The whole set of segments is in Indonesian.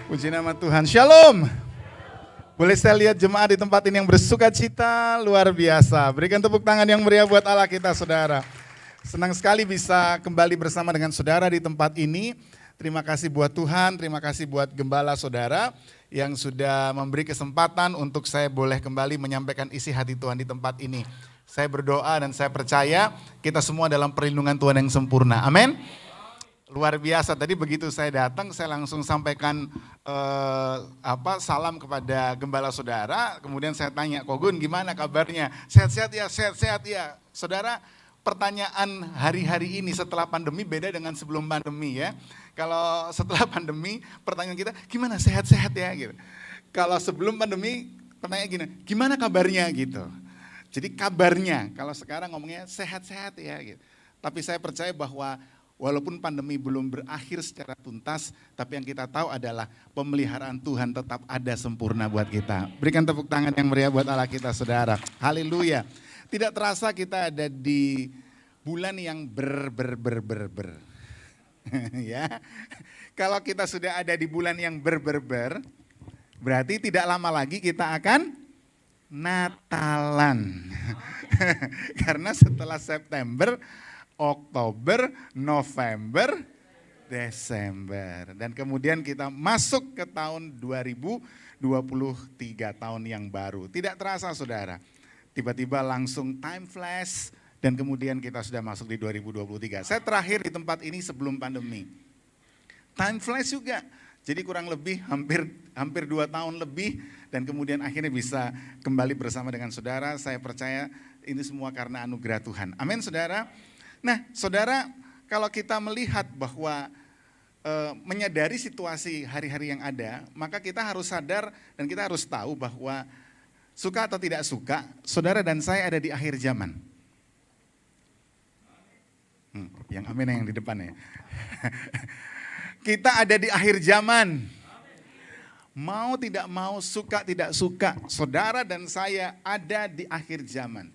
Puji nama Tuhan. Shalom. Boleh saya lihat jemaat di tempat ini yang bersuka cita luar biasa. Berikan tepuk tangan yang meriah buat Allah kita, saudara. Senang sekali bisa kembali bersama dengan saudara di tempat ini. Terima kasih buat Tuhan, terima kasih buat gembala saudara yang sudah memberi kesempatan untuk saya boleh kembali menyampaikan isi hati Tuhan di tempat ini. Saya berdoa dan saya percaya kita semua dalam perlindungan Tuhan yang sempurna. Amin. Luar biasa, tadi begitu saya datang, saya langsung sampaikan salam kepada gembala saudara, kemudian saya tanya, Kogun gimana kabarnya? Sehat-sehat ya, sehat-sehat ya. Saudara, pertanyaan hari-hari ini setelah pandemi beda dengan sebelum pandemi ya. Kalau setelah pandemi, pertanyaan kita, gimana sehat-sehat ya gitu. Kalau sebelum pandemi, pertanyaan gini, gimana kabarnya gitu. Jadi kabarnya, kalau sekarang ngomongnya sehat-sehat ya gitu. Tapi saya percaya bahwa walaupun pandemi belum berakhir secara tuntas, tapi yang kita tahu adalah pemeliharaan Tuhan tetap ada sempurna buat kita. Berikan tepuk tangan yang meriah buat Allah kita, saudara. Haleluya. Tidak terasa kita ada di bulan yang ber. Ya. Kalau kita sudah ada di bulan yang ber, berarti tidak lama lagi kita akan Natalan. Karena setelah September, Oktober, November, Desember. Dan kemudian kita masuk ke tahun 2023, tahun yang baru. Tidak terasa saudara, tiba-tiba langsung time flash dan kemudian kita sudah masuk di 2023. Saya terakhir di tempat ini sebelum pandemi. Time flash juga, jadi kurang lebih hampir 2 tahun lebih dan kemudian akhirnya bisa kembali bersama dengan saudara. Saya percaya ini semua karena anugerah Tuhan. Amin saudara. Nah, saudara, kalau kita melihat bahwa menyadari situasi hari-hari yang ada, maka kita harus sadar dan kita harus tahu bahwa suka atau tidak suka, saudara dan saya ada di akhir zaman. Yang amin yang di depan ya. Kita ada di akhir zaman. Mau tidak mau, suka tidak suka, saudara dan saya ada di akhir zaman.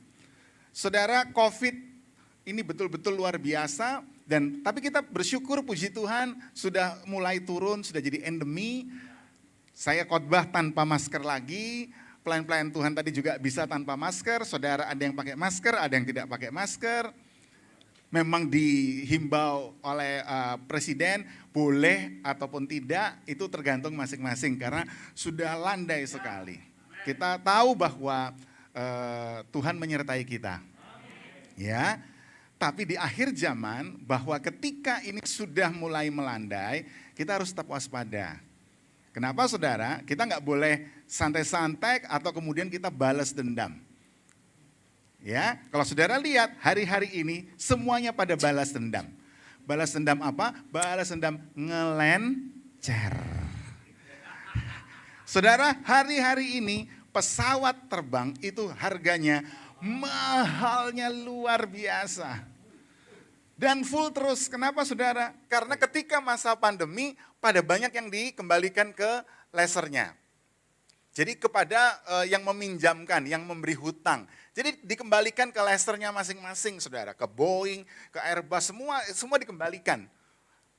Saudara, COVID ini betul-betul luar biasa, tapi kita bersyukur puji Tuhan sudah mulai turun, sudah jadi endemi. Saya khotbah tanpa masker lagi, pelayan-pelayan Tuhan tadi juga bisa tanpa masker, saudara ada yang pakai masker, ada yang tidak pakai masker. Memang dihimbau oleh Presiden, boleh ataupun tidak, itu tergantung masing-masing karena sudah landai sekali. Kita tahu bahwa Tuhan menyertai kita. Ya. Tapi di akhir zaman bahwa ketika ini sudah mulai melandai, kita harus tetap waspada. Kenapa saudara? Kita nggak boleh santai-santai atau kemudian kita balas dendam. Ya, kalau saudara lihat hari-hari ini semuanya pada balas dendam. Balas dendam apa? Balas dendam ngelencer. Saudara, hari-hari ini pesawat terbang itu harganya mahalnya luar biasa. Dan full terus, kenapa saudara? Karena ketika masa pandemi, pada banyak yang dikembalikan ke lesernya. Jadi kepada yang meminjamkan, yang memberi hutang. Jadi dikembalikan ke lesernya masing-masing saudara. Ke Boeing, ke Airbus, semua dikembalikan.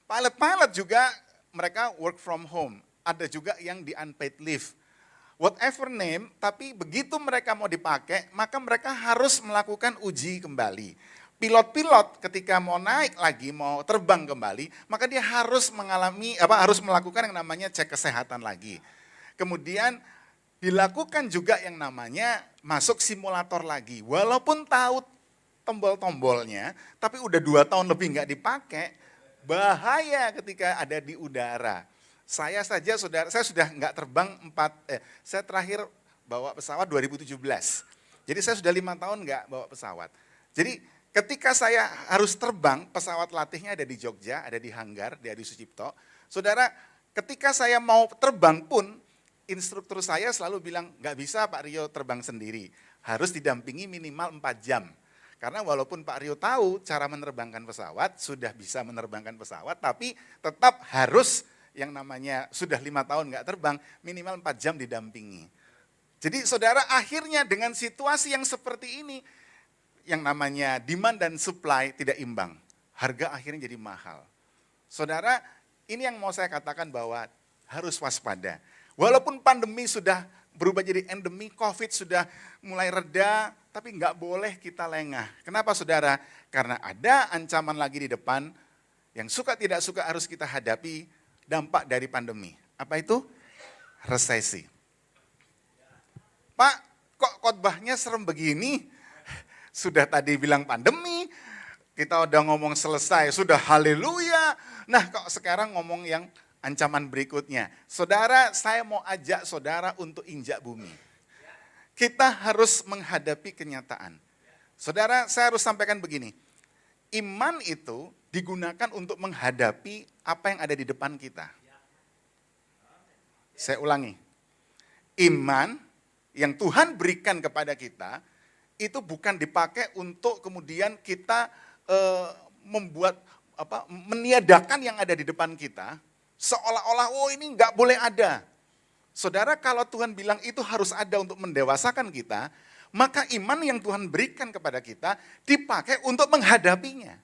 Pilot-pilot juga mereka work from home. Ada juga yang di unpaid leave. Whatever name, tapi begitu mereka mau dipakai, maka mereka harus melakukan uji kembali. Pilot-pilot ketika mau naik lagi, mau terbang kembali, maka dia harus harus melakukan yang namanya cek kesehatan lagi. Kemudian dilakukan juga yang namanya masuk simulator lagi. Walaupun tahu tombol-tombolnya, tapi udah 2 tahun lebih nggak dipakai, bahaya ketika ada di udara. Saya saja saudara, saya sudah nggak terbang saya terakhir bawa pesawat 2017. Jadi saya sudah 5 tahun nggak bawa pesawat. Jadi ketika saya harus terbang, pesawat latihnya ada di Jogja, ada di hanggar, di Adi Sucipto. Saudara, ketika saya mau terbang pun, instruktur saya selalu bilang, nggak bisa Pak Rio terbang sendiri. Harus didampingi minimal 4 jam. Karena walaupun Pak Rio tahu cara menerbangkan pesawat, sudah bisa menerbangkan pesawat, tapi tetap harus yang namanya sudah 5 tahun nggak terbang, minimal 4 jam didampingi. Jadi saudara, akhirnya dengan situasi yang seperti ini, yang namanya demand dan supply tidak imbang. Harga akhirnya jadi mahal. Saudara, ini yang mau saya katakan bahwa harus waspada. Walaupun pandemi sudah berubah jadi endemi, COVID sudah mulai reda, tapi nggak boleh kita lengah. Kenapa saudara? Karena ada ancaman lagi di depan yang suka tidak suka harus kita hadapi dampak dari pandemi. Apa itu? Resesi. Pak, kok khotbahnya serem begini? Sudah tadi bilang pandemi, kita udah ngomong selesai, sudah haleluya. Nah kok sekarang ngomong yang ancaman berikutnya. Saudara, saya mau ajak saudara untuk injak bumi. Kita harus menghadapi kenyataan. Saudara, saya harus sampaikan begini. Iman itu digunakan untuk menghadapi apa yang ada di depan kita. Saya ulangi. Iman yang Tuhan berikan kepada kita, itu bukan dipakai untuk kemudian kita meniadakan yang ada di depan kita, seolah-olah oh ini nggak boleh ada. Saudara, kalau Tuhan bilang itu harus ada untuk mendewasakan kita, maka iman yang Tuhan berikan kepada kita dipakai untuk menghadapinya.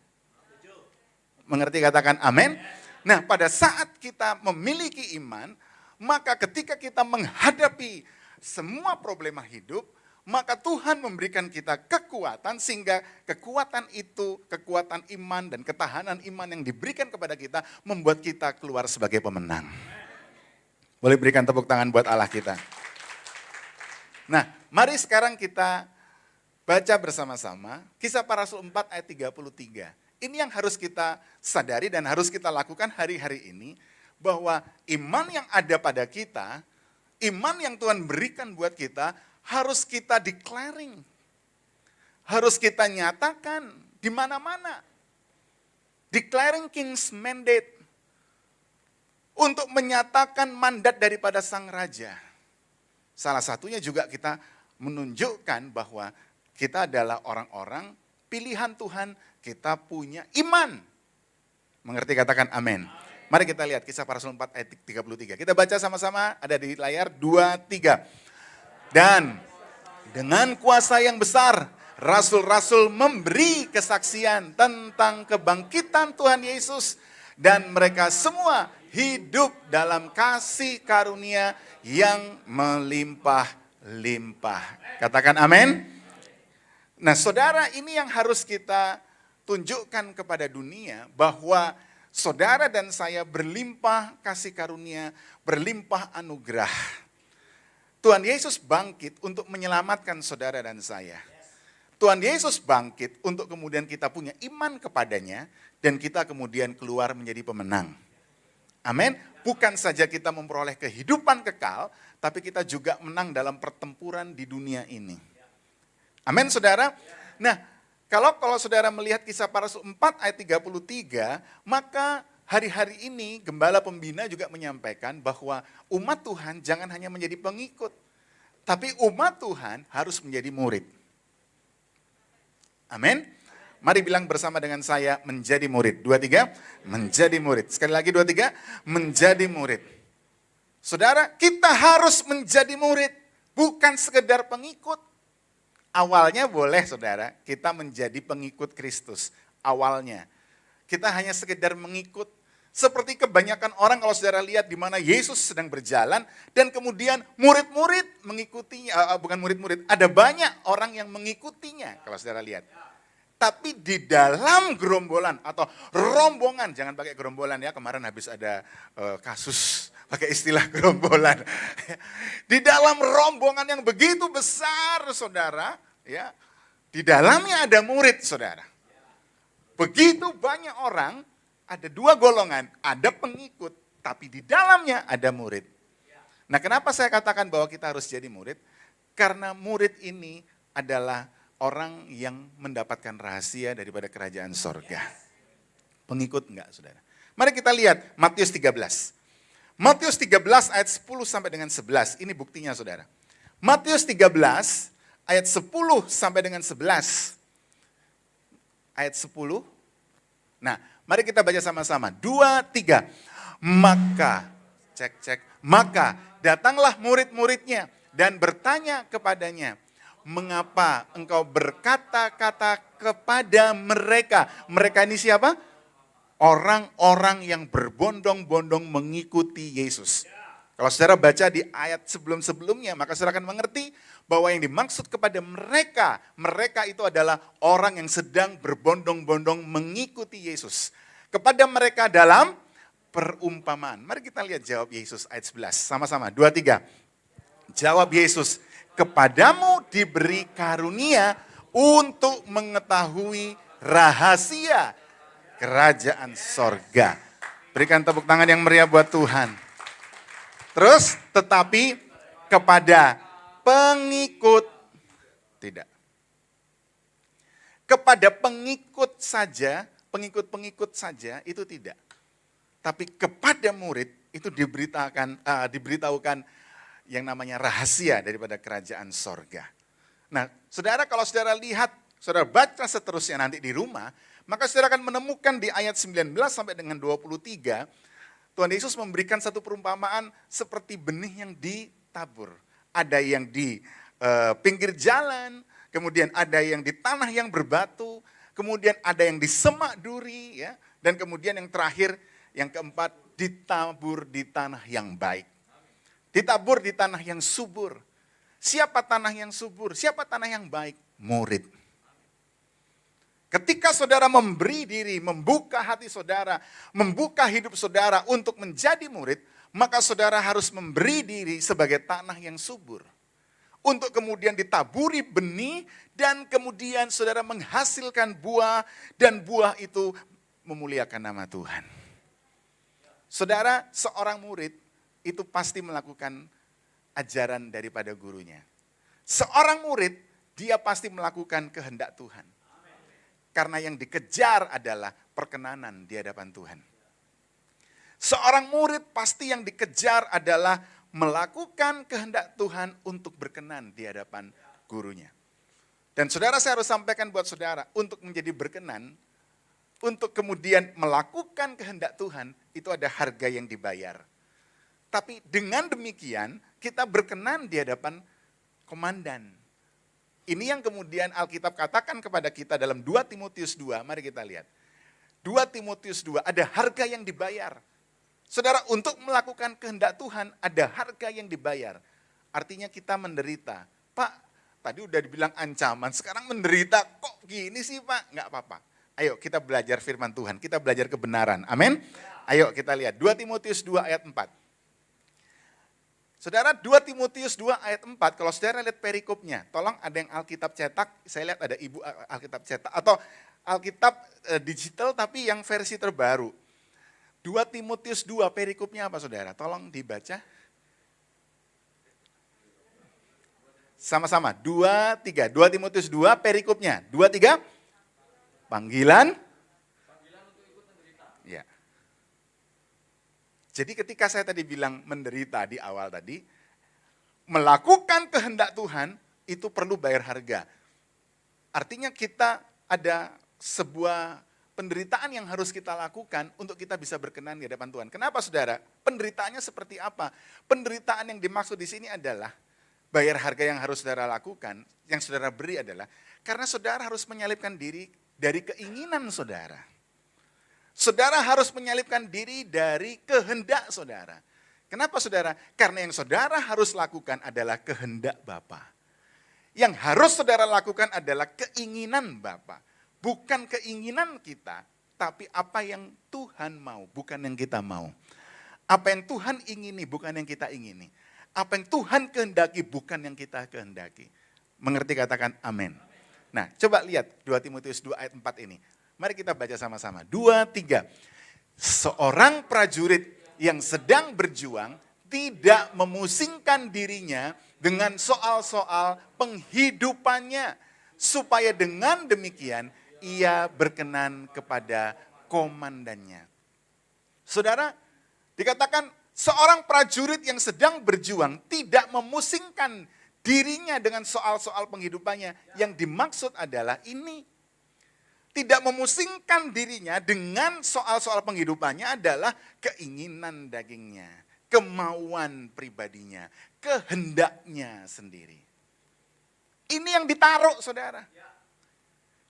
Mengerti, katakan amin? Nah, pada saat kita memiliki iman, maka ketika kita menghadapi semua problema hidup, maka Tuhan memberikan kita kekuatan sehingga kekuatan itu, kekuatan iman dan ketahanan iman yang diberikan kepada kita membuat kita keluar sebagai pemenang. Boleh berikan tepuk tangan buat Allah kita. Nah, mari sekarang kita baca bersama-sama Kisah Para Rasul 4 ayat 33. Ini yang harus kita sadari dan harus kita lakukan hari-hari ini, bahwa iman yang ada pada kita, iman yang Tuhan berikan buat kita, harus kita declaring. Harus kita nyatakan di mana-mana. Declaring King's Mandate. Untuk menyatakan mandat daripada Sang Raja. Salah satunya juga kita menunjukkan bahwa kita adalah orang-orang pilihan Tuhan, kita punya iman. Mengerti, katakan amin. Mari kita lihat Kisah Para Rasul 4 ayat 33. Kita baca sama-sama, ada di layar 2, 3. Dan dengan kuasa yang besar, rasul-rasul memberi kesaksian tentang kebangkitan Tuhan Yesus. Dan mereka semua hidup dalam kasih karunia yang melimpah-limpah. Katakan amin. Nah saudara, ini yang harus kita tunjukkan kepada dunia, bahwa saudara dan saya berlimpah kasih karunia, berlimpah anugerah. Tuhan Yesus bangkit untuk menyelamatkan saudara dan saya. Tuhan Yesus bangkit untuk kemudian kita punya iman kepadanya, dan kita kemudian keluar menjadi pemenang. Amin. Bukan saja kita memperoleh kehidupan kekal, tapi kita juga menang dalam pertempuran di dunia ini. Amin, saudara. Nah, kalau saudara melihat Kisah Para Rasul 4 ayat 33, maka hari-hari ini Gembala Pembina juga menyampaikan bahwa umat Tuhan jangan hanya menjadi pengikut, tapi umat Tuhan harus menjadi murid. Amin. Mari bilang bersama dengan saya, menjadi murid. 2, 3, menjadi murid. Sekali lagi 2, 3, menjadi murid. Saudara, kita harus menjadi murid, bukan sekedar pengikut. Awalnya boleh saudara, kita menjadi pengikut Kristus. Awalnya, kita hanya sekedar mengikut. Seperti kebanyakan orang kalau saudara lihat di mana Yesus sedang berjalan, dan kemudian murid-murid mengikutinya, bukan murid-murid, ada banyak orang yang mengikutinya kalau saudara lihat. Tapi di dalam gerombolan atau rombongan, jangan pakai gerombolan ya, kemarin habis ada kasus pakai istilah gerombolan. Di dalam rombongan yang begitu besar saudara, ya, di dalamnya ada murid saudara. Begitu banyak orang, ada dua golongan, ada pengikut, tapi di dalamnya ada murid. Nah, kenapa saya katakan bahwa kita harus jadi murid? Karena murid ini adalah orang yang mendapatkan rahasia daripada kerajaan sorga. Pengikut enggak, saudara? Mari kita lihat Matius 13. Matius 13 ayat 10 sampai dengan 11, ini buktinya saudara. Matius 13 ayat 10 sampai dengan 11. Ayat 10. Nah, mari kita baca sama-sama. 2, 3. Maka, maka datanglah murid-muridnya dan bertanya kepadanya, mengapa engkau berkata-kata kepada mereka? Mereka ini siapa? orang-orang yang berbondong-bondong mengikuti Yesus. Kalau saudara baca di ayat sebelum-sebelumnya, maka saudara akan mengerti bahwa yang dimaksud kepada mereka, mereka itu adalah orang yang sedang berbondong-bondong mengikuti Yesus. Kepada mereka dalam perumpamaan. Mari kita lihat jawab Yesus ayat 11. Sama-sama, 2, 3. Jawab Yesus, kepadamu diberi karunia untuk mengetahui rahasia kerajaan sorga. Berikan tepuk tangan yang meriah buat Tuhan. Terus, tetapi kepada pengikut tidak. Kepada pengikut saja, pengikut-pengikut saja itu tidak. Tapi kepada murid itu diberitahukan yang namanya rahasia daripada kerajaan sorga. Nah, saudara kalau saudara lihat, saudara baca seterusnya nanti di rumah, maka saudara akan menemukan di ayat 19 sampai dengan 23, Tuhan Yesus memberikan satu perumpamaan seperti benih yang ditabur. Ada yang di pinggir jalan, kemudian ada yang di tanah yang berbatu, kemudian ada yang di semak duri, ya, dan kemudian yang terakhir, yang keempat, ditabur di tanah yang baik. Ditabur di tanah yang subur. Siapa tanah yang subur? Siapa tanah yang baik? Murid. Ketika saudara memberi diri, membuka hati saudara, membuka hidup saudara untuk menjadi murid, maka saudara harus memberi diri sebagai tanah yang subur. Untuk kemudian ditaburi benih dan kemudian saudara menghasilkan buah dan buah itu memuliakan nama Tuhan. Saudara, seorang murid itu pasti melakukan ajaran daripada gurunya. Seorang murid, dia pasti melakukan kehendak Tuhan. Karena yang dikejar adalah perkenanan di hadapan Tuhan. Seorang murid pasti yang dikejar adalah melakukan kehendak Tuhan untuk berkenan di hadapan gurunya. Dan saudara, saya harus sampaikan buat saudara, untuk menjadi berkenan, untuk kemudian melakukan kehendak Tuhan, itu ada harga yang dibayar. Tapi dengan demikian, kita berkenan di hadapan komandan. Ini yang kemudian Alkitab katakan kepada kita dalam 2 Timotius 2, mari kita lihat. 2 Timotius 2, ada harga yang dibayar. Saudara, untuk melakukan kehendak Tuhan, ada harga yang dibayar. Artinya kita menderita. Pak, tadi udah dibilang ancaman, sekarang menderita, kok gini sih Pak? Enggak apa-apa. Ayo kita belajar firman Tuhan, kita belajar kebenaran, amin. Ayo kita lihat, 2 Timotius 2 ayat 4. Saudara, 2 Timotius 2 ayat 4, kalau saudara lihat perikopnya, tolong ada yang Alkitab cetak, saya lihat ada ibu Alkitab cetak, atau Alkitab digital tapi yang versi terbaru. 2 Timotius 2 perikopnya apa saudara? Tolong dibaca. Sama-sama, 2, 3. 2 Timotius 2 perikopnya, 2, 3. Panggilan untuk ikut menderita. Ya. Jadi ketika saya tadi bilang menderita di awal tadi, melakukan kehendak Tuhan itu perlu bayar harga. Artinya kita ada sebuah penderitaan yang harus kita lakukan untuk kita bisa berkenan di hadapan Tuhan. Kenapa saudara? Penderitaannya seperti apa? Penderitaan yang dimaksud di sini adalah bayar harga yang harus saudara lakukan, yang saudara beri adalah karena saudara harus menyalipkan diri dari keinginan saudara. Saudara harus menyalipkan diri dari kehendak saudara. Kenapa saudara? Karena yang saudara harus lakukan adalah kehendak Bapa. Yang harus saudara lakukan adalah keinginan Bapa. Bukan keinginan kita, tapi apa yang Tuhan mau, bukan yang kita mau. Apa yang Tuhan ingini, bukan yang kita ingini. Apa yang Tuhan kehendaki, bukan yang kita kehendaki. Mengerti, katakan amin. Nah, coba lihat 2 Timotius 2 ayat 4 ini. Mari kita baca sama-sama. 2, 3. Seorang prajurit yang sedang berjuang tidak memusingkan dirinya dengan soal-soal penghidupannya. Supaya dengan demikian ia berkenan kepada komandannya. Saudara, dikatakan seorang prajurit yang sedang berjuang tidak memusingkan dirinya dengan soal-soal penghidupannya. Yang dimaksud adalah ini. Tidak memusingkan dirinya dengan soal-soal penghidupannya adalah keinginan dagingnya, kemauan pribadinya, kehendaknya sendiri. Ini yang ditaruh saudara.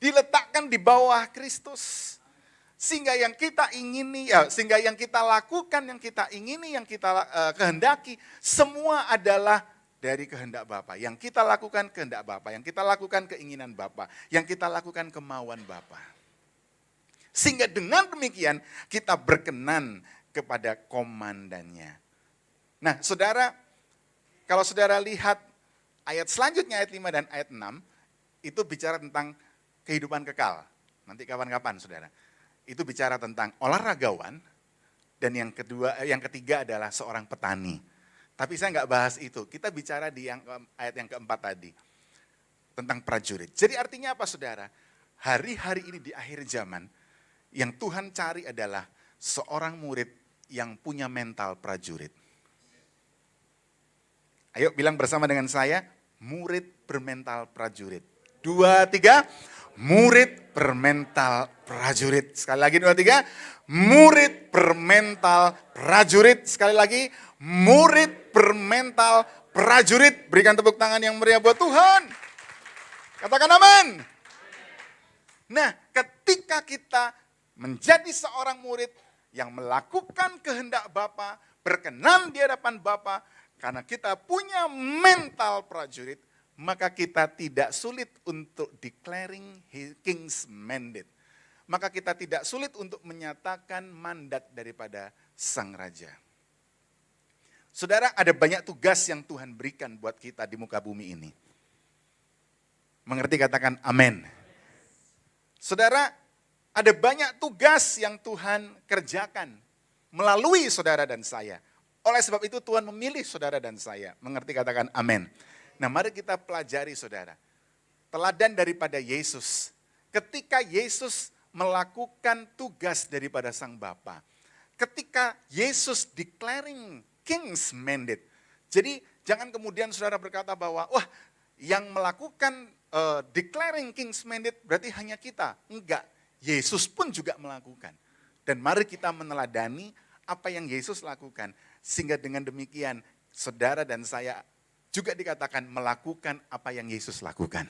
Diletakkan di bawah Kristus. Sehingga yang kita ingini, ya, sehingga yang kita lakukan, yang kita ingini, yang kita kehendaki, semua adalah dari kehendak Bapa. Yang kita lakukan kehendak Bapa, yang kita lakukan keinginan Bapa, yang kita lakukan kemauan Bapa. Sehingga dengan demikian kita berkenan kepada komandannya. Nah, saudara, kalau saudara lihat ayat selanjutnya, ayat 5 dan ayat 6, itu bicara tentang kehidupan kekal. Nanti kapan-kapan, saudara. Itu bicara tentang olahragawan, dan yang ketiga adalah seorang petani. Tapi saya nggak bahas itu, kita bicara di ayat yang keempat tadi, tentang prajurit. Jadi artinya apa, saudara? Hari-hari ini di akhir zaman, yang Tuhan cari adalah seorang murid yang punya mental prajurit. Ayo bilang bersama dengan saya, murid bermental prajurit. 2, 3, murid bermental prajurit. Sekali lagi 2, 3, murid bermental prajurit. Sekali lagi, murid bermental prajurit. Berikan tepuk tangan yang meriah buat Tuhan. Katakan amin. Nah, ketika kita menjadi seorang murid yang melakukan kehendak Bapa, berkenan di hadapan Bapa, karena kita punya mental prajurit, maka kita tidak sulit untuk declaring king's mandate. Maka kita tidak sulit untuk menyatakan mandat daripada sang raja. Saudara, ada banyak tugas yang Tuhan berikan buat kita di muka bumi ini. Mengerti, katakan amin. Saudara, ada banyak tugas yang Tuhan kerjakan melalui saudara dan saya. Oleh sebab itu Tuhan memilih saudara dan saya. Mengerti, katakan amin. Nah, mari kita pelajari, saudara. Teladan daripada Yesus. Ketika Yesus melakukan tugas daripada Sang Bapa. Ketika Yesus declaring king's mandate. Jadi jangan kemudian saudara berkata bahwa, wah, yang melakukan declaring king's mandate berarti hanya kita. Enggak, Yesus pun juga melakukan. Dan mari kita meneladani apa yang Yesus lakukan. Sehingga dengan demikian saudara dan saya juga dikatakan melakukan apa yang Yesus lakukan.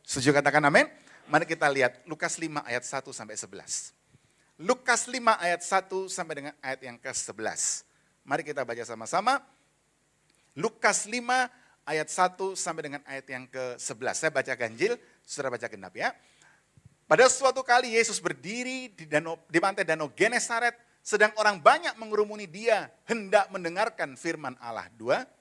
Setuju, katakan amin? Mari kita lihat Lukas 5 ayat 1 sampai 11. Lukas 5 ayat 1 sampai dengan ayat yang ke-11. Mari kita baca sama-sama. Lukas 5 ayat 1 sampai dengan ayat yang ke-11. Saya baca ganjil, saudara baca genap ya. Pada suatu kali Yesus berdiri di pantai Danau Genesaret, sedang orang banyak mengerumuni dia, hendak mendengarkan firman Allah. 2.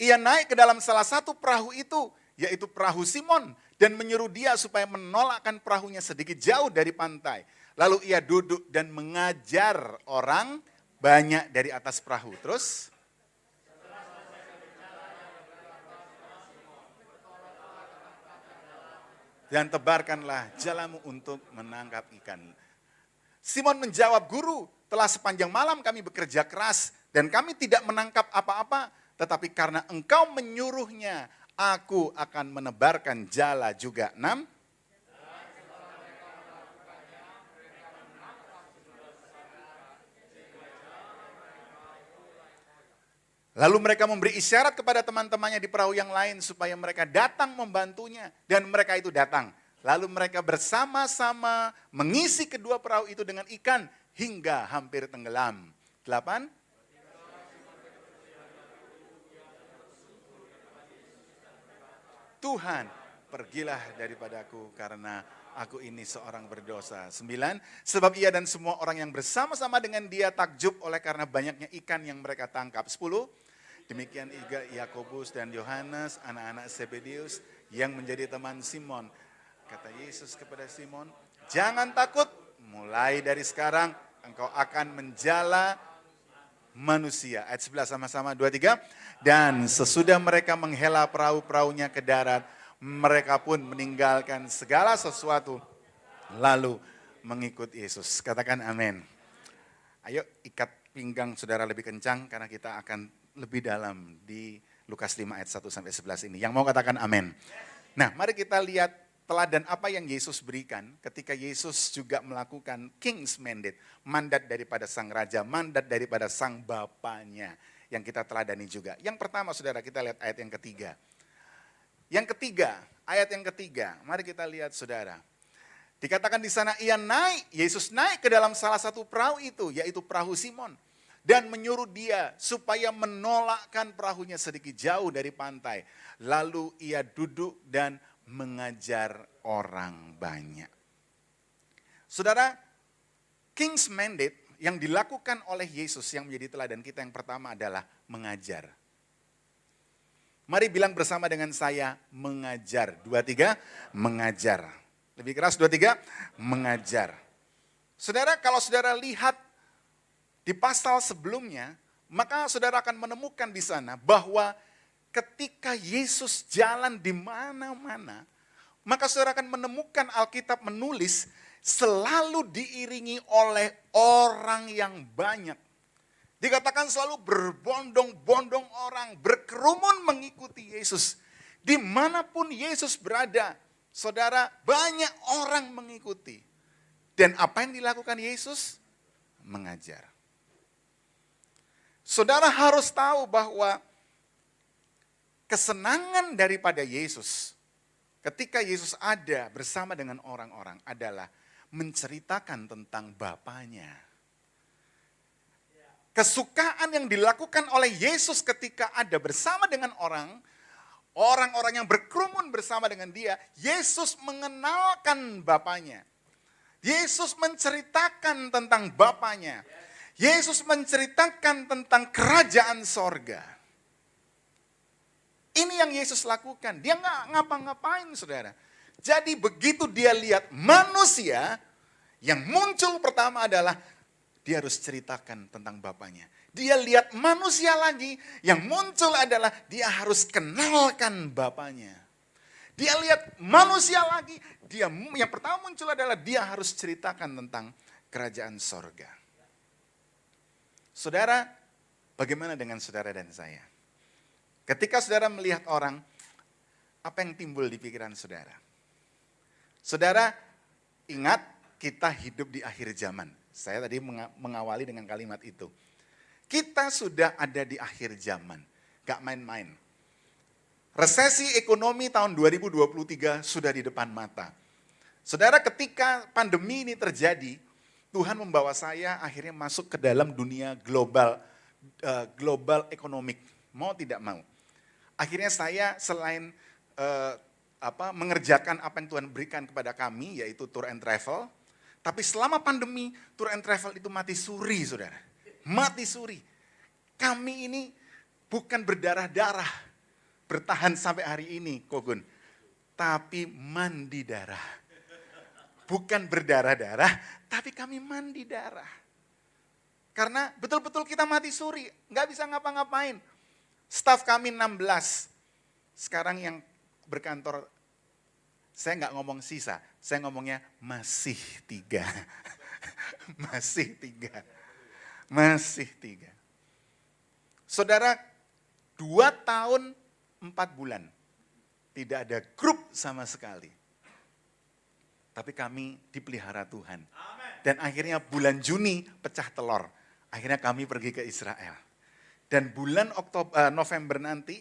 Ia naik ke dalam salah satu perahu itu, yaitu perahu Simon, dan menyuruh dia supaya menolakkan perahunya sedikit jauh dari pantai. Lalu ia duduk dan mengajar orang banyak dari atas perahu. Terus? Dan tebarkanlah jalamu untuk menangkap ikan. Simon menjawab, Guru, telah sepanjang malam kami bekerja keras dan kami tidak menangkap apa-apa. Tetapi karena engkau menyuruhnya, aku akan menebarkan jala juga. 6. Lalu mereka memberi isyarat kepada teman-temannya di perahu yang lain supaya mereka datang membantunya. Dan mereka itu datang. Lalu mereka bersama-sama mengisi kedua perahu itu dengan ikan hingga hampir tenggelam. 8. Tuhan, pergilah daripadaku karena aku ini seorang berdosa. 9. Sebab ia dan semua orang yang bersama-sama dengan dia takjub oleh karena banyaknya ikan yang mereka tangkap. 10. Demikian juga Yakobus dan Yohanes, anak-anak Zebedeus yang menjadi teman Simon. Kata Yesus kepada Simon, jangan takut, mulai dari sekarang engkau akan menjala manusia. Ayat 11 sama-sama, 2, 3. Dan sesudah mereka menghela perahu-perahunya ke darat, mereka pun meninggalkan segala sesuatu, lalu mengikut Yesus. Katakan amin. Ayo ikat pinggang saudara lebih kencang, karena kita akan lebih dalam di Lukas 5 ayat 1 sampai 11 ini. Yang mau katakan amin. Nah, mari kita lihat teladan apa yang Yesus berikan ketika Yesus juga melakukan king's mandate, mandat daripada sang raja, mandat daripada sang bapanya. yang kita teladani juga. Yang pertama saudara, kita lihat ayat yang ketiga. Yang ketiga, ayat yang ketiga, mari kita lihat saudara. Dikatakan di sana Yesus naik ke dalam salah satu perahu itu, yaitu perahu Simon. Dan menyuruh dia supaya menolakkan perahunya sedikit jauh dari pantai. Lalu ia duduk dan mengajar orang banyak. Saudara, King's Mandate yang dilakukan oleh Yesus yang menjadi teladan kita yang pertama adalah mengajar. Mari bilang bersama dengan saya, mengajar. 2, 3, mengajar. Lebih keras, 2, 3, mengajar. Saudara, kalau saudara lihat di pasal sebelumnya, maka saudara akan menemukan di sana bahwa ketika Yesus jalan di mana-mana, maka saudara akan menemukan Alkitab menulis selalu diiringi oleh orang yang banyak. Dikatakan selalu berbondong-bondong orang, berkerumun mengikuti Yesus. Dimanapun Yesus berada, saudara, banyak orang mengikuti. Dan apa yang dilakukan Yesus? Mengajar. Saudara harus tahu bahwa kesenangan daripada Yesus, ketika Yesus ada bersama dengan orang-orang adalah menceritakan tentang Bapanya. Kesukaan yang dilakukan oleh Yesus ketika ada bersama dengan orang-orang yang berkerumun bersama dengan dia, Yesus mengenalkan Bapanya. Yesus menceritakan tentang Bapanya. Yesus menceritakan tentang kerajaan sorga. Ini yang Yesus lakukan. Dia nggak ngapa-ngapain, saudara. Jadi begitu dia lihat manusia, yang muncul pertama adalah dia harus ceritakan tentang Bapanya. Dia lihat manusia lagi, yang muncul adalah dia harus kenalkan Bapanya. Dia lihat manusia lagi, yang pertama muncul adalah dia harus ceritakan tentang kerajaan sorga. Saudara, bagaimana dengan saudara dan saya? Ketika saudara melihat orang, apa yang timbul di pikiran saudara? Saudara, ingat kita hidup di akhir zaman. Saya tadi mengawali dengan kalimat itu. Kita sudah ada di akhir zaman, gak main-main. Resesi ekonomi tahun 2023 sudah di depan mata. Saudara, ketika pandemi ini terjadi, Tuhan membawa saya akhirnya masuk ke dalam dunia global ekonomik, mau tidak mau. Akhirnya saya selain mengerjakan apa yang Tuhan berikan kepada kami, yaitu tour and travel, tapi selama pandemi, tour and travel itu mati suri, saudara. Mati suri. Kami ini bukan berdarah-darah, bertahan sampai hari ini, Kogun. Tapi mandi darah. Bukan berdarah-darah, tapi kami mandi darah. Karena betul-betul kita mati suri, nggak bisa ngapa-ngapain. Staf kami 16. Sekarang yang berkantor, saya nggak ngomong sisa, saya ngomongnya masih 3. Masih 3. Masih 3. Saudara, 2 tahun 4 bulan. Tidak ada grup sama sekali. Tapi kami dipelihara Tuhan. Dan akhirnya bulan Juni pecah telur. Akhirnya kami pergi ke Israel. Dan bulan November nanti,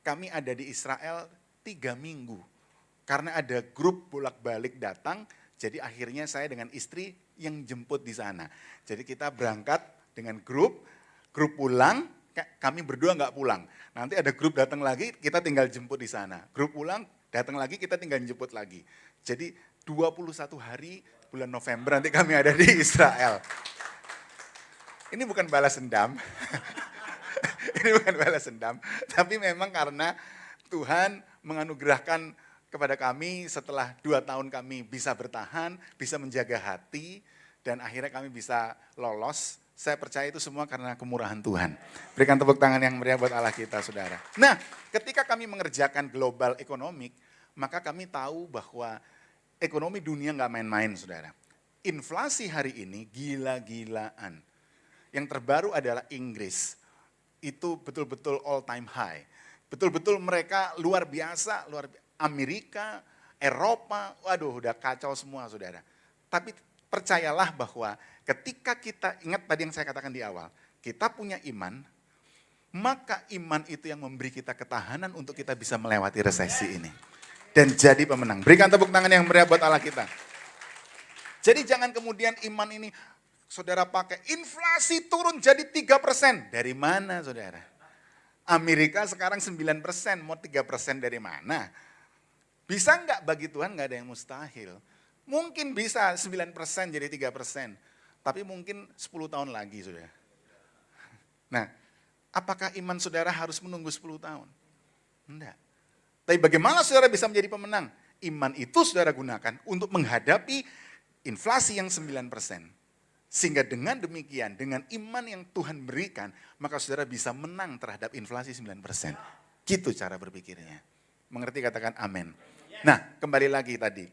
kami ada di Israel 3 minggu. Karena ada grup bolak-balik datang, jadi akhirnya saya dengan istri yang jemput di sana. Jadi kita berangkat dengan grup pulang, kami berdua nggak pulang. Nanti ada grup datang lagi, kita tinggal jemput di sana. Grup pulang, datang lagi, kita tinggal jemput lagi. Jadi 21 hari bulan November nanti kami ada di Israel. Ini bukan balas dendam. Ini bukan balas dendam. Tapi memang karena Tuhan menganugerahkan kepada kami setelah 2 tahun kami bisa bertahan, bisa menjaga hati, dan akhirnya kami bisa lolos. Saya percaya itu semua karena kemurahan Tuhan. Berikan tepuk tangan yang meriah buat Allah kita, saudara. Nah, ketika kami mengerjakan global economic, maka kami tahu bahwa ekonomi dunia nggak main-main, saudara. Inflasi hari ini gila-gilaan. Yang terbaru adalah Inggris. Itu betul-betul all time high. Betul-betul mereka luar biasa, Amerika, Eropa, waduh udah kacau semua, saudara. Tapi percayalah bahwa ketika kita, ingat tadi yang saya katakan di awal, kita punya iman, maka iman itu yang memberi kita ketahanan untuk kita bisa melewati resesi ini. Dan jadi pemenang. Berikan tepuk tangan yang meriah buat Allah kita. Jadi jangan kemudian iman ini saudara pakai inflasi turun jadi 3%. Dari mana saudara? Amerika sekarang 9%, mau 3% dari mana? Bisa enggak bagi Tuhan enggak ada yang mustahil. Mungkin bisa 9% jadi 3%. Tapi mungkin 10 tahun lagi saudara. Nah, apakah iman saudara harus menunggu 10 tahun? Enggak. Tapi bagaimana saudara bisa menjadi pemenang? Iman itu saudara gunakan untuk menghadapi inflasi yang 9%. Sehingga dengan demikian, dengan iman yang Tuhan berikan, maka saudara bisa menang terhadap inflasi 9%. Gitu cara berpikirnya. Mengerti, katakan amin. Nah, kembali lagi tadi.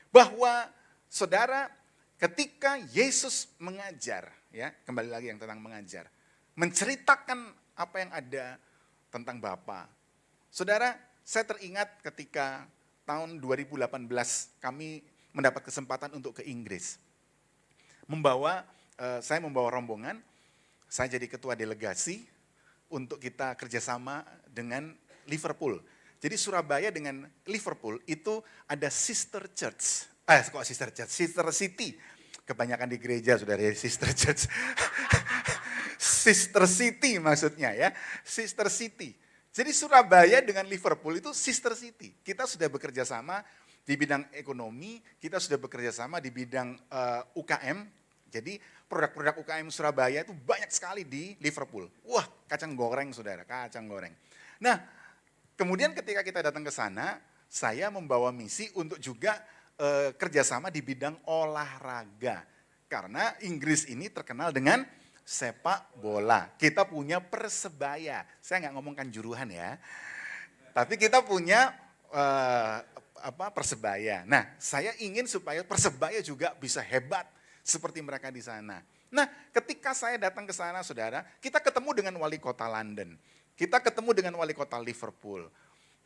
Bahwa saudara ketika Yesus mengajar, ya kembali lagi yang tentang mengajar. Menceritakan apa yang ada tentang Bapa. Saudara, saya teringat ketika tahun 2018 kami mendapat kesempatan untuk ke Inggris. Saya membawa rombongan, saya jadi ketua delegasi untuk kita kerjasama dengan Liverpool. Jadi Surabaya dengan Liverpool itu ada sister church. Sister city. Kebanyakan di gereja sudah ada sister church. Sister city maksudnya ya, sister city. Jadi Surabaya dengan Liverpool itu sister city. Kita sudah bekerja sama di bidang ekonomi, kita sudah bekerja sama di bidang UKM. Jadi produk-produk UKM Surabaya itu banyak sekali di Liverpool. Wah, kacang goreng saudara, kacang goreng. Nah, kemudian ketika kita datang ke sana, saya membawa misi untuk juga kerjasama di bidang olahraga. Karena Inggris ini terkenal dengan sepak bola. Kita punya Persebaya. Saya nggak ngomongkan juruhan ya. Tapi kita punya Persebaya. Nah, saya ingin supaya Persebaya juga bisa hebat seperti mereka di sana. Nah, ketika saya datang ke sana, saudara, kita ketemu dengan wali kota London. Kita ketemu dengan wali kota Liverpool.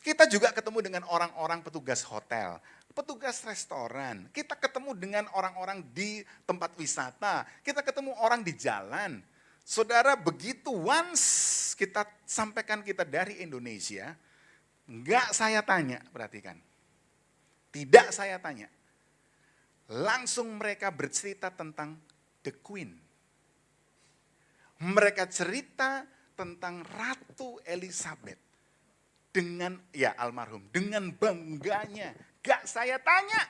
Kita juga ketemu dengan orang-orang petugas hotel, petugas restoran. Kita ketemu dengan orang-orang di tempat wisata. Kita ketemu orang di jalan. Saudara, begitu once kita sampaikan kita dari Indonesia, enggak saya tanya, perhatikan. Tidak saya tanya. Langsung mereka bercerita tentang The Queen. Mereka cerita tentang Ratu Elizabeth. Dengan, ya almarhum, dengan bangganya. Gak saya tanya.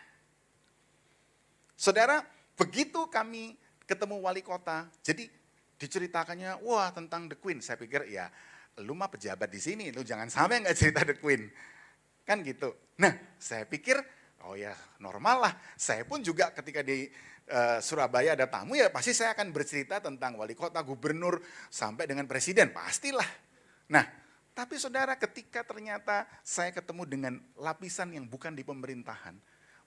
Saudara, begitu kami ketemu wali kota, jadi diceritakannya, wah tentang The Queen. Saya pikir ya, lu mah pejabat di sini, lu jangan sampai nggak cerita The Queen. Kan gitu. Nah, saya pikir, oh ya normal lah. Saya pun juga ketika di Surabaya ada tamu, ya pasti saya akan bercerita tentang wali kota, gubernur, sampai dengan presiden, pastilah. Nah, tapi saudara, ketika ternyata saya ketemu dengan lapisan yang bukan di pemerintahan,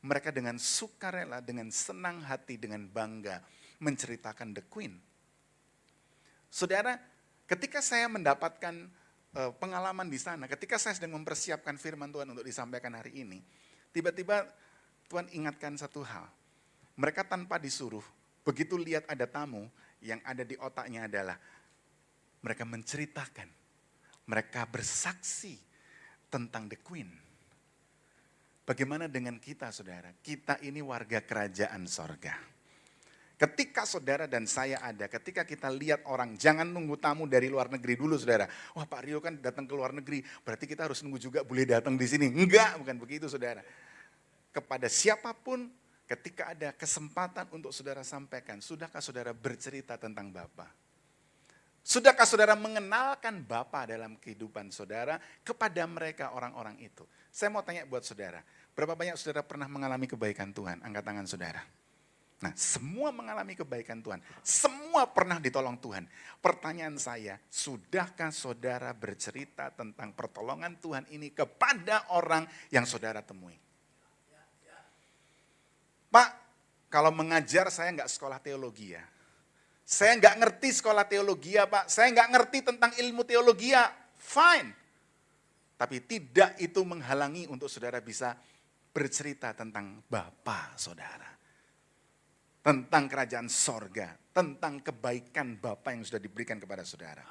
mereka dengan sukarela, dengan senang hati, dengan bangga menceritakan The Queen. Saudara, ketika saya mendapatkan pengalaman di sana, ketika saya sedang mempersiapkan firman Tuhan untuk disampaikan hari ini, tiba-tiba Tuhan ingatkan satu hal. Mereka tanpa disuruh, begitu lihat ada tamu, yang ada di otaknya adalah mereka menceritakan. Mereka bersaksi tentang The Queen. Bagaimana dengan kita saudara? Kita ini warga kerajaan sorga. Ketika saudara dan saya ada, ketika kita lihat orang, jangan nunggu tamu dari luar negeri dulu saudara. Wah Pak Rio kan datang ke luar negeri, berarti kita harus nunggu juga boleh datang di sini. Enggak, bukan begitu saudara. Kepada siapapun, ketika ada kesempatan untuk saudara sampaikan, sudahkah saudara bercerita tentang Bapa? Sudahkah saudara mengenalkan Bapa dalam kehidupan saudara kepada mereka orang-orang itu? Saya mau tanya buat saudara, berapa banyak saudara pernah mengalami kebaikan Tuhan? Angkat tangan saudara. Nah, semua mengalami kebaikan Tuhan. Semua pernah ditolong Tuhan. Pertanyaan saya, sudahkah saudara bercerita tentang pertolongan Tuhan ini kepada orang yang saudara temui? Pak, kalau mengajar saya nggak sekolah teologi ya. Saya nggak ngerti sekolah teologi ya Pak, saya nggak ngerti tentang ilmu teologi ya, fine. Tapi tidak itu menghalangi untuk saudara bisa bercerita tentang Bapa saudara. Tentang kerajaan sorga, tentang kebaikan Bapa yang sudah diberikan kepada saudara.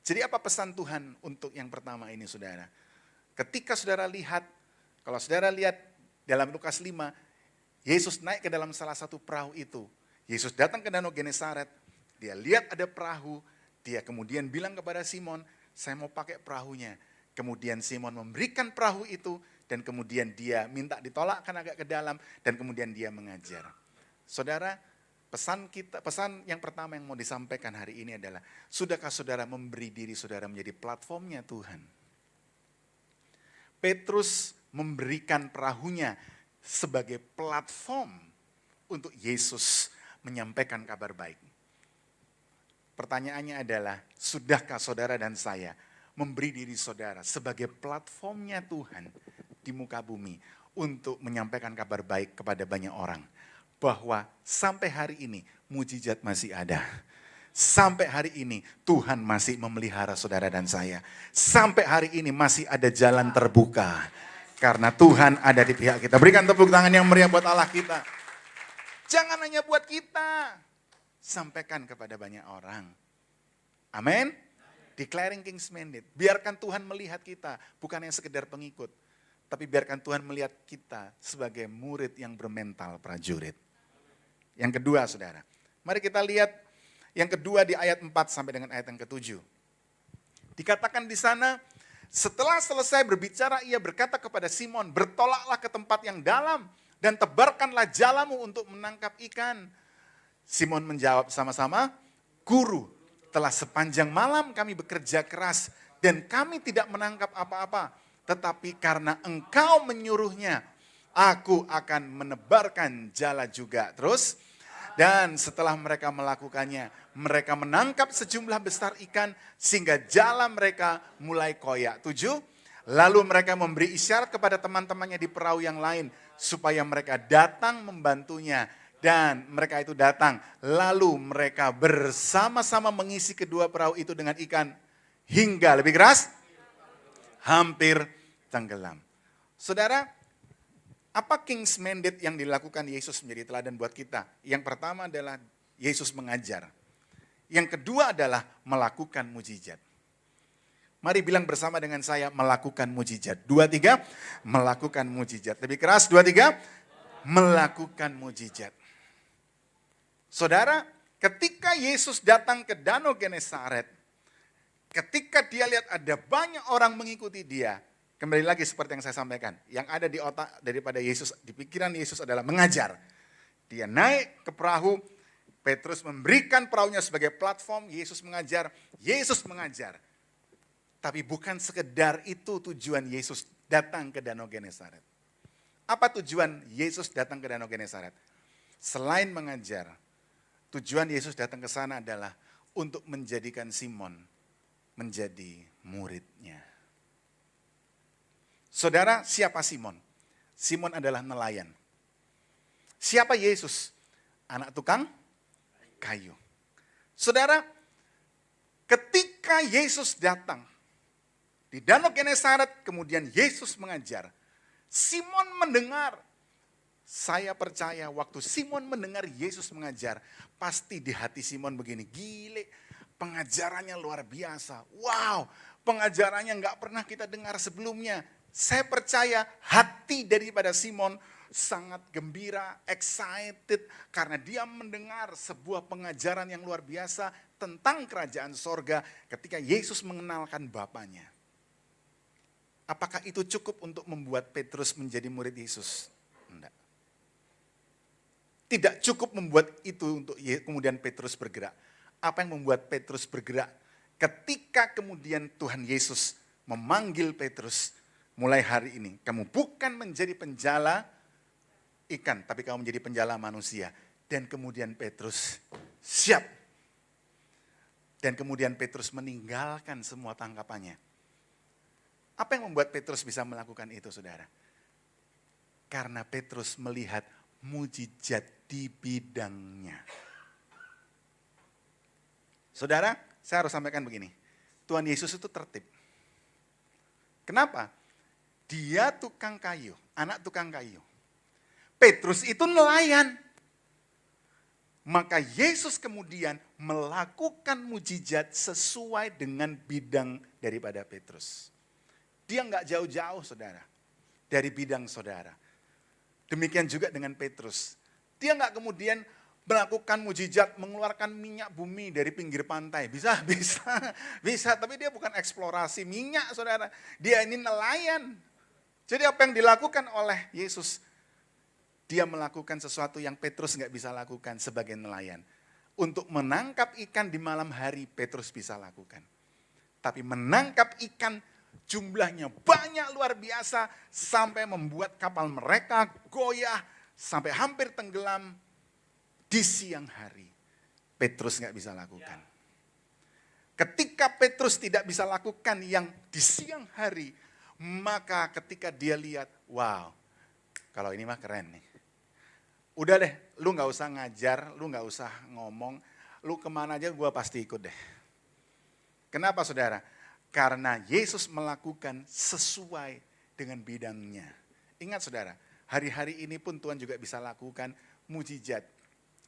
Jadi apa pesan Tuhan untuk yang pertama ini saudara? Ketika saudara lihat, kalau saudara lihat dalam Lukas 5, Yesus naik ke dalam salah satu perahu itu. Yesus datang ke Danau Genesaret, dia lihat ada perahu, dia kemudian bilang kepada Simon, saya mau pakai perahunya. Kemudian Simon memberikan perahu itu, dan kemudian dia minta ditolakkan agak ke dalam, dan kemudian dia mengajar. Saudara, pesan yang pertama yang mau disampaikan hari ini adalah, sudahkah saudara memberi diri saudara menjadi platformnya Tuhan? Petrus memberikan perahunya sebagai platform untuk Yesus menyampaikan kabar baik. Pertanyaannya adalah, sudahkah saudara dan saya memberi diri saudara sebagai platformnya Tuhan di muka bumi untuk menyampaikan kabar baik kepada banyak orang? Bahwa sampai hari ini mujizat masih ada. Sampai hari ini Tuhan masih memelihara saudara dan saya. Sampai hari ini masih ada jalan terbuka. Karena Tuhan ada di pihak kita. Berikan tepuk tangan yang meriah buat Allah kita. Jangan hanya buat kita. Sampaikan kepada banyak orang. Amin. Declaring King's Mandate. Biarkan Tuhan melihat kita. Bukan yang sekedar pengikut. Tapi biarkan Tuhan melihat kita sebagai murid yang bermental prajurit. Yang kedua saudara. Mari kita lihat yang kedua di ayat 4 sampai dengan ayat yang ke-7. Dikatakan di sana, setelah selesai berbicara ia berkata kepada Simon, bertolaklah ke tempat yang dalam dan tebarkanlah jalamu untuk menangkap ikan. Simon menjawab sama-sama, Guru, telah sepanjang malam kami bekerja keras dan kami tidak menangkap apa-apa. Tetapi karena engkau menyuruhnya, aku akan menebarkan jala juga. Terus, dan setelah mereka melakukannya, mereka menangkap sejumlah besar ikan sehingga jala mereka mulai koyak. 7, lalu mereka memberi isyarat kepada teman-temannya di perahu yang lain supaya mereka datang membantunya. Dan mereka itu datang, lalu mereka bersama-sama mengisi kedua perahu itu dengan ikan hingga lebih keras, hampir tenggelam. Saudara, apa King's Mandate yang dilakukan Yesus menjadi teladan buat kita? Yang pertama adalah Yesus mengajar. Yang kedua adalah melakukan mujizat. Mari bilang bersama dengan saya, melakukan mujizat. 2, 3, melakukan mujizat. Lebih keras, 2, 3, melakukan mujizat. Saudara, ketika Yesus datang ke Danau Genesaret, ketika dia lihat ada banyak orang mengikuti dia, kembali lagi seperti yang saya sampaikan, yang ada di otak daripada Yesus, di pikiran Yesus adalah mengajar. Dia naik ke perahu, Petrus memberikan perahunya sebagai platform, Yesus mengajar. Tapi bukan sekedar itu tujuan Yesus datang ke Danau Genesaret. Apa tujuan Yesus datang ke Danau Genesaret? Selain mengajar, tujuan Yesus datang ke sana adalah untuk menjadikan Simon menjadi muridnya. Saudara, siapa Simon? Simon adalah nelayan. Siapa Yesus? Anak tukang kayu. Saudara, ketika Yesus datang di Danau Genesaret, kemudian Yesus mengajar, Simon mendengar. Saya percaya waktu Simon mendengar Yesus mengajar, pasti di hati Simon begini, gile, pengajarannya luar biasa. Wow, pengajarannya nggak pernah kita dengar sebelumnya. Saya percaya hati daripada Simon sangat gembira, excited, karena dia mendengar sebuah pengajaran yang luar biasa tentang kerajaan sorga ketika Yesus mengenalkan Bapanya. Apakah itu cukup untuk membuat Petrus menjadi murid Yesus? Enggak. Tidak cukup membuat itu untuk kemudian Petrus bergerak. Apa yang membuat Petrus bergerak? Ketika kemudian Tuhan Yesus memanggil Petrus, mulai hari ini kamu bukan menjadi penjala ikan, tapi kamu menjadi penjala manusia. Dan kemudian Petrus siap. Dan kemudian Petrus meninggalkan semua tangkapannya. Apa yang membuat Petrus bisa melakukan itu, saudara? Karena Petrus melihat mujizat di bidangnya. Saudara, saya harus sampaikan begini. Tuhan Yesus itu tertib. Kenapa? Dia tukang kayu, anak tukang kayu. Petrus itu nelayan. Maka Yesus kemudian melakukan mujizat sesuai dengan bidang daripada Petrus. Dia nggak jauh-jauh saudara, dari bidang saudara. Demikian juga dengan Petrus. Dia nggak kemudian melakukan mujizat, mengeluarkan minyak bumi dari pinggir pantai. Bisa. Tapi dia bukan eksplorasi minyak saudara. Dia ini nelayan. Jadi apa yang dilakukan oleh Yesus? Dia melakukan sesuatu yang Petrus nggak bisa lakukan sebagai nelayan. Untuk menangkap ikan di malam hari, Petrus bisa lakukan. Tapi menangkap ikan jumlahnya banyak luar biasa sampai membuat kapal mereka goyah sampai hampir tenggelam di siang hari. Petrus nggak bisa lakukan. Ketika Petrus tidak bisa lakukan yang di siang hari, maka ketika dia lihat, wow, kalau ini mah keren nih. Udah deh, lu nggak usah ngajar, lu nggak usah ngomong, lu kemana aja gua pasti ikut deh. Kenapa saudara? Karena Yesus melakukan sesuai dengan bidangnya. Ingat saudara, hari-hari ini pun Tuhan juga bisa lakukan mujizat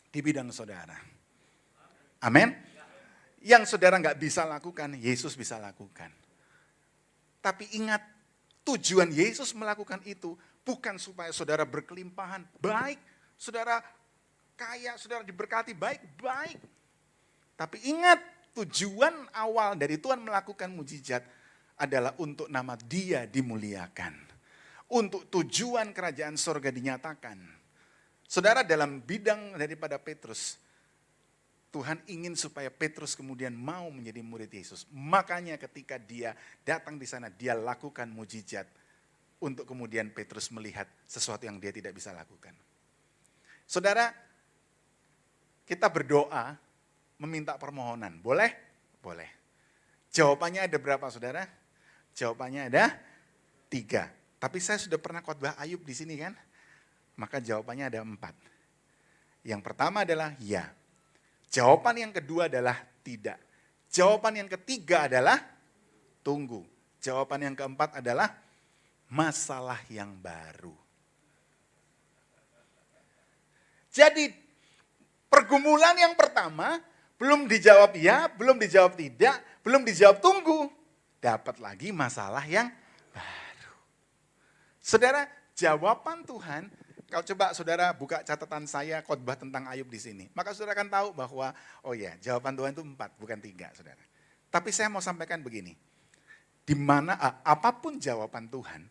di bidang saudara. Amin. Yang saudara nggak bisa lakukan, Yesus bisa lakukan. Tapi ingat, tujuan Yesus melakukan itu bukan supaya saudara berkelimpahan, baik. Saudara kaya, saudara diberkati, baik-baik. Tapi ingat, tujuan awal dari Tuhan melakukan mujizat adalah untuk nama Dia dimuliakan. Untuk tujuan kerajaan sorga dinyatakan. Saudara, dalam bidang daripada Petrus, Tuhan ingin supaya Petrus kemudian mau menjadi murid Yesus. Makanya ketika dia datang di sana, dia lakukan mujizat. Untuk kemudian Petrus melihat sesuatu yang dia tidak bisa lakukan. Saudara, kita berdoa, meminta permohonan. Boleh? Boleh. Jawabannya ada berapa saudara? Jawabannya ada 3. Tapi saya sudah pernah khotbah Ayub di sini kan? Maka jawabannya ada 4. Yang pertama adalah ya. Jawaban yang kedua adalah tidak. Jawaban yang ketiga adalah tunggu. Jawaban yang keempat adalah masalah yang baru. Jadi pergumulan yang pertama belum dijawab ya, belum dijawab tidak, belum dijawab tunggu. Dapat lagi masalah yang baru. Saudara, jawaban Tuhan, kalau coba saudara buka catatan saya khotbah tentang Ayub di sini. Maka saudara akan tahu bahwa, oh ya, jawaban Tuhan itu 4, bukan 3 saudara. Tapi saya mau sampaikan begini. Di mana apapun jawaban Tuhan,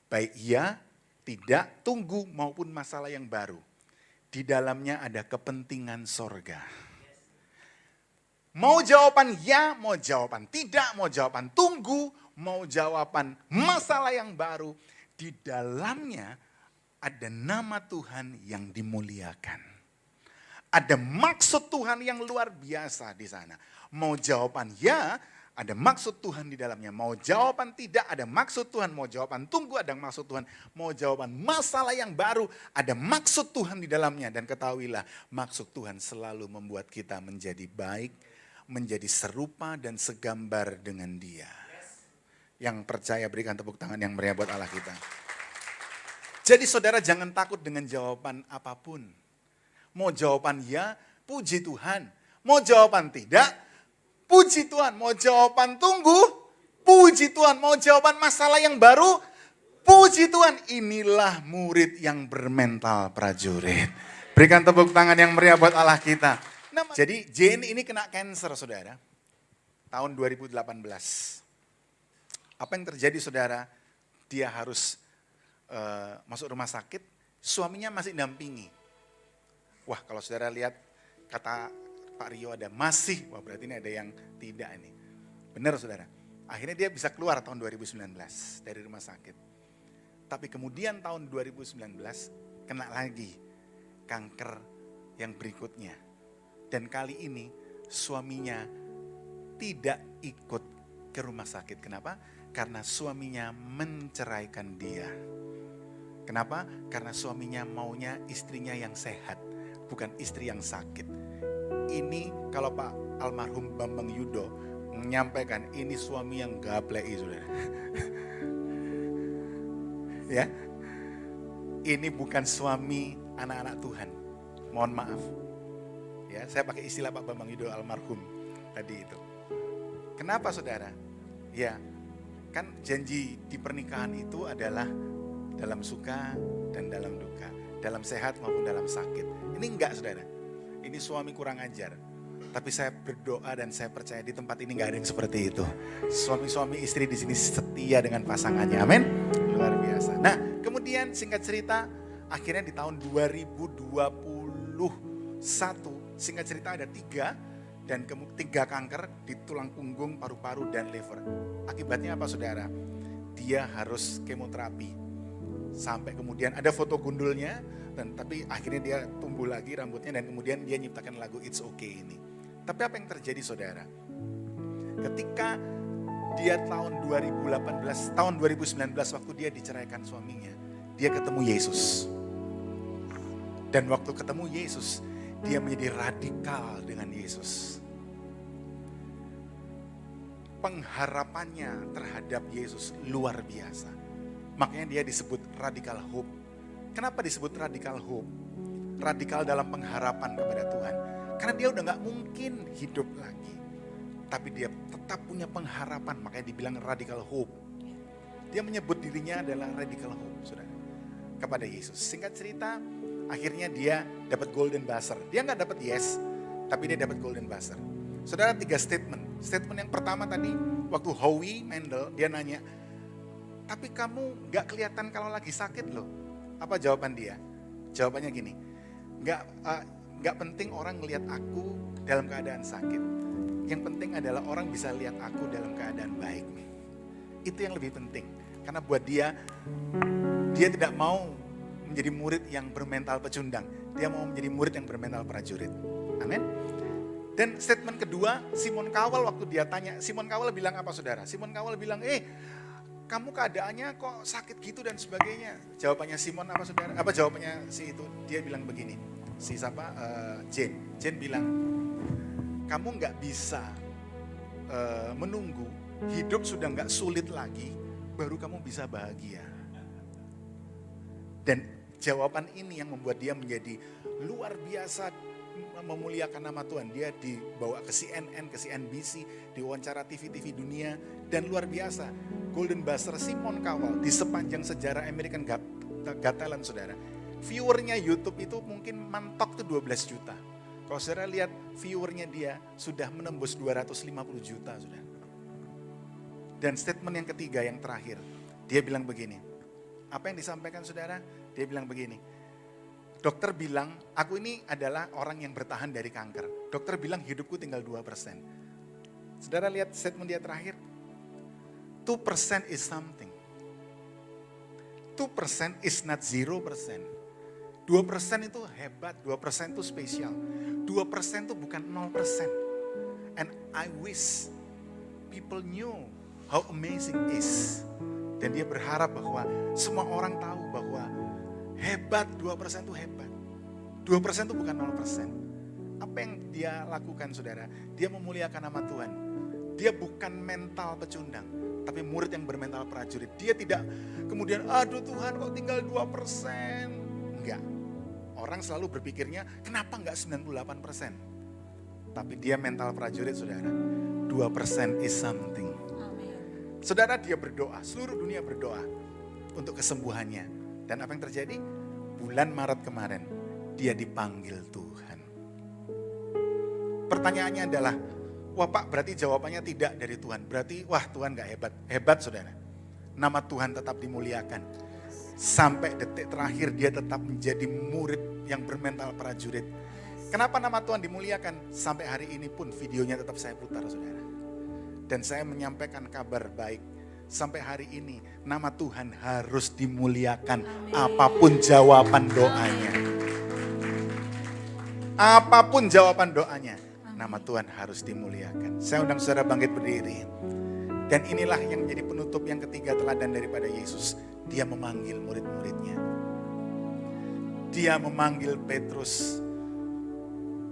baik ya, tidak, tunggu maupun masalah yang baru. Di dalamnya ada kepentingan sorga. Mau jawaban ya, mau jawaban tidak, mau jawaban tunggu, mau jawaban masalah yang baru. Di dalamnya ada nama Tuhan yang dimuliakan. Ada maksud Tuhan yang luar biasa di sana. Mau jawaban ya, ada maksud Tuhan di dalamnya. Mau jawaban tidak, ada maksud Tuhan. Mau jawaban tunggu, ada maksud Tuhan. Mau jawaban masalah yang baru, ada maksud Tuhan di dalamnya. Dan ketahuilah, maksud Tuhan selalu membuat kita menjadi baik, menjadi serupa dan segambar dengan Dia. Yang percaya berikan tepuk tangan yang meriah buat Allah kita. Jadi saudara jangan takut dengan jawaban apapun. Mau jawaban ya, puji Tuhan. Mau jawaban tidak, puji Tuhan. Mau jawaban tunggu, puji Tuhan. Mau jawaban masalah yang baru, puji Tuhan. Inilah murid yang bermental prajurit. Berikan tepuk tangan yang meriah buat Allah kita. Jadi Jane ini kena cancer saudara. Tahun 2018. Apa yang terjadi saudara? Dia harus masuk rumah sakit. Suaminya masih dampingi. Wah kalau saudara lihat kata Pak Rio ada masih, wah berarti ini ada yang tidak ini. Benar saudara. Akhirnya dia bisa keluar tahun 2019 dari rumah sakit. Tapi kemudian tahun 2019 kena lagi kanker yang berikutnya. Dan kali ini suaminya tidak ikut ke rumah sakit. Kenapa? Karena suaminya menceraikan dia. Kenapa? Karena suaminya maunya istrinya yang sehat, bukan istri yang sakit. Ini kalau Pak almarhum Bambang Yudo menyampaikan ini suami yang gaplei saudara. Ya, ini bukan suami anak-anak Tuhan. Mohon maaf. Ya, saya pakai istilah Pak Bambang Yudho almarhum tadi itu. Kenapa saudara? Ya, kan janji di pernikahan itu adalah dalam suka dan dalam duka, dalam sehat maupun dalam sakit. Ini enggak saudara, ini suami kurang ajar. Tapi saya berdoa dan saya percaya di tempat ini nggak ada yang seperti itu. Suami-suami istri di sini setia dengan pasangannya, amin. Luar biasa. Nah, kemudian singkat cerita, akhirnya di tahun 2021, singkat cerita ada 3 dan 3 kanker di tulang punggung, paru-paru dan liver. Akibatnya apa saudara? Dia harus kemoterapi. Sampai kemudian ada foto gundulnya, dan tapi akhirnya dia tumbuh lagi rambutnya dan kemudian dia nyiptakan lagu It's Okay ini. Tapi apa yang terjadi saudara? Ketika dia tahun 2018, tahun 2019 waktu dia diceraikan suaminya, dia ketemu Yesus. Dan waktu ketemu Yesus, dia menjadi radikal dengan Yesus. Pengharapannya terhadap Yesus luar biasa. Makanya dia disebut radical hope. Kenapa disebut radical hope? Radikal dalam pengharapan kepada Tuhan. Karena dia udah gak mungkin hidup lagi. Tapi dia tetap punya pengharapan, makanya dibilang radical hope. Dia menyebut dirinya adalah radical hope, saudara. Kepada Yesus. Singkat cerita, akhirnya dia dapat golden buzzer. Dia gak dapat yes, tapi dia dapat golden buzzer. Saudara, 3 statement. Statement yang pertama tadi, waktu Howie Mandel, dia nanya, tapi kamu gak kelihatan kalau lagi sakit loh. Apa jawaban dia? Jawabannya gini, Gak penting orang ngelihat aku dalam keadaan sakit. Yang penting adalah orang bisa lihat aku dalam keadaan baik. Itu yang lebih penting. Karena buat dia tidak mau menjadi murid yang bermental pecundang. Dia mau menjadi murid yang bermental prajurit. Amin. Dan statement kedua, Simon Cowell waktu dia tanya, Simon Cowell bilang apa saudara? Simon Cowell bilang, kamu keadaannya kok sakit gitu dan sebagainya. Jawabannya Simon apa saudara? Apa jawabannya si itu? Dia bilang begini. Si siapa? Jane bilang, kamu nggak bisa menunggu hidup sudah nggak sulit lagi, baru kamu bisa bahagia. Dan jawaban ini yang membuat dia menjadi luar biasa memuliakan nama Tuhan. Dia dibawa ke CNN, ke CNBC, diwawancara TV-TV dunia, dan luar biasa. Golden Buzzer Simon Cowell di sepanjang sejarah American Got Talent saudara. Viewernya YouTube itu mungkin mentok tuh 12 juta. Kalau saudara lihat viewernya dia sudah menembus 250 juta saudara. Dan statement yang ketiga yang terakhir, dia bilang begini. Apa yang disampaikan saudara? Dia bilang begini. Dokter bilang, aku ini adalah orang yang bertahan dari kanker. Dokter bilang hidupku tinggal 2%. Saudara lihat statement dia terakhir. 2% is something. 2% is not 0%. 2% itu hebat, 2% itu spesial. 2% itu bukan 0%. And I wish people knew how amazing is. Dan dia berharap bahwa semua orang tahu bahwa hebat, 2% itu hebat. 2% itu bukan 0%. Apa yang dia lakukan saudara? Dia memuliakan nama Tuhan. Dia bukan mental pecundang, tapi murid yang bermental prajurit. Dia tidak kemudian, aduh Tuhan kok tinggal 2%. Enggak. Orang selalu berpikirnya, kenapa enggak 98%? Tapi dia mental prajurit saudara. 2% is something. Saudara, dia berdoa, seluruh dunia berdoa untuk kesembuhannya. Dan apa yang terjadi? Bulan Maret kemarin, dia dipanggil Tuhan. Pertanyaannya adalah, wah Pak, berarti jawabannya tidak dari Tuhan. Berarti, wah Tuhan gak hebat. Hebat saudara. Nama Tuhan tetap dimuliakan. Sampai detik terakhir dia tetap menjadi murid yang bermental prajurit. Kenapa nama Tuhan dimuliakan? Sampai hari ini pun videonya tetap saya putar saudara. Dan saya menyampaikan kabar baik. Sampai hari ini nama Tuhan harus dimuliakan. Amin. Apapun jawaban doanya. Apapun jawaban doanya. Nama Tuhan harus dimuliakan. Saya undang saudara bangkit berdiri. Dan inilah yang menjadi penutup yang ketiga teladan daripada Yesus. Dia memanggil murid-muridnya. Dia memanggil Petrus.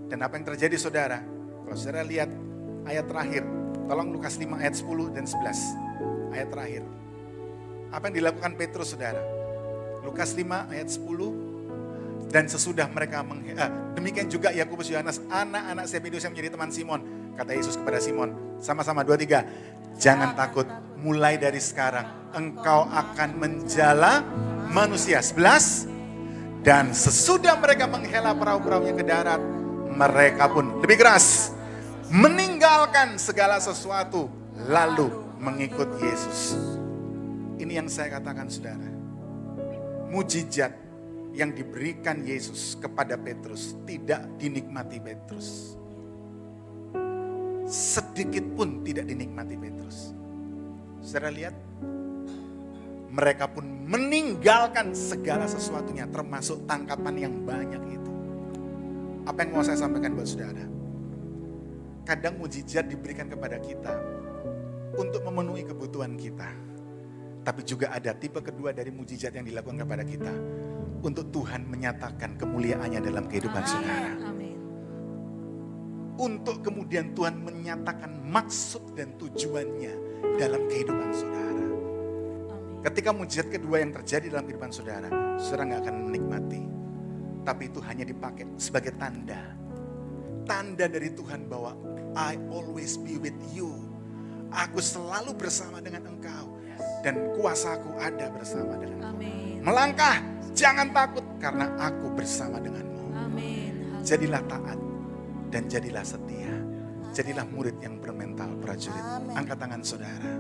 Dan apa yang terjadi saudara? Kalau saudara lihat ayat terakhir. Tolong Lukas 5 ayat 10 dan 11. Ayat terakhir. Apa yang dilakukan Petrus saudara? Lukas 5 ayat 10. Dan sesudah mereka demikian juga Yakobus, Yohanes, anak-anak Zebedius yang menjadi teman Simon. Kata Yesus kepada Simon, sama-sama 2, 3. Jangan takut, mulai dari sekarang engkau akan menjala manusia. 11. Dan sesudah mereka menghela perahu-perahunya ke darat, mereka pun lebih keras meninggalkan segala sesuatu lalu mengikut Yesus. Ini yang saya katakan saudara. Mujizat yang diberikan Yesus kepada Petrus tidak dinikmati Petrus. Sedikit pun tidak dinikmati Petrus. Saudara lihat, mereka pun meninggalkan segala sesuatunya, termasuk tangkapan yang banyak itu. Apa yang mau saya sampaikan buat saudara? Kadang mujizat diberikan kepada kita untuk memenuhi kebutuhan kita. Tapi juga ada tipe kedua dari mujizat yang dilakukan kepada kita, untuk Tuhan menyatakan kemuliaannya dalam kehidupan saudara. Amin. Untuk kemudian Tuhan menyatakan maksud dan tujuannya dalam kehidupan saudara. Amin. Ketika mujizat kedua yang terjadi dalam kehidupan saudara, saudara nggak akan menikmati. Tapi itu hanya dipakai sebagai tanda. Tanda dari Tuhan bahwa I always be with you. Aku selalu bersama dengan engkau. Dan kuasaku ada bersama dengan engkau. Amin. Melangkah, jangan takut karena aku bersama denganmu. Amin. Jadilah taat dan jadilah setia. Jadilah murid yang bermental prajurit. Angkat tangan saudara.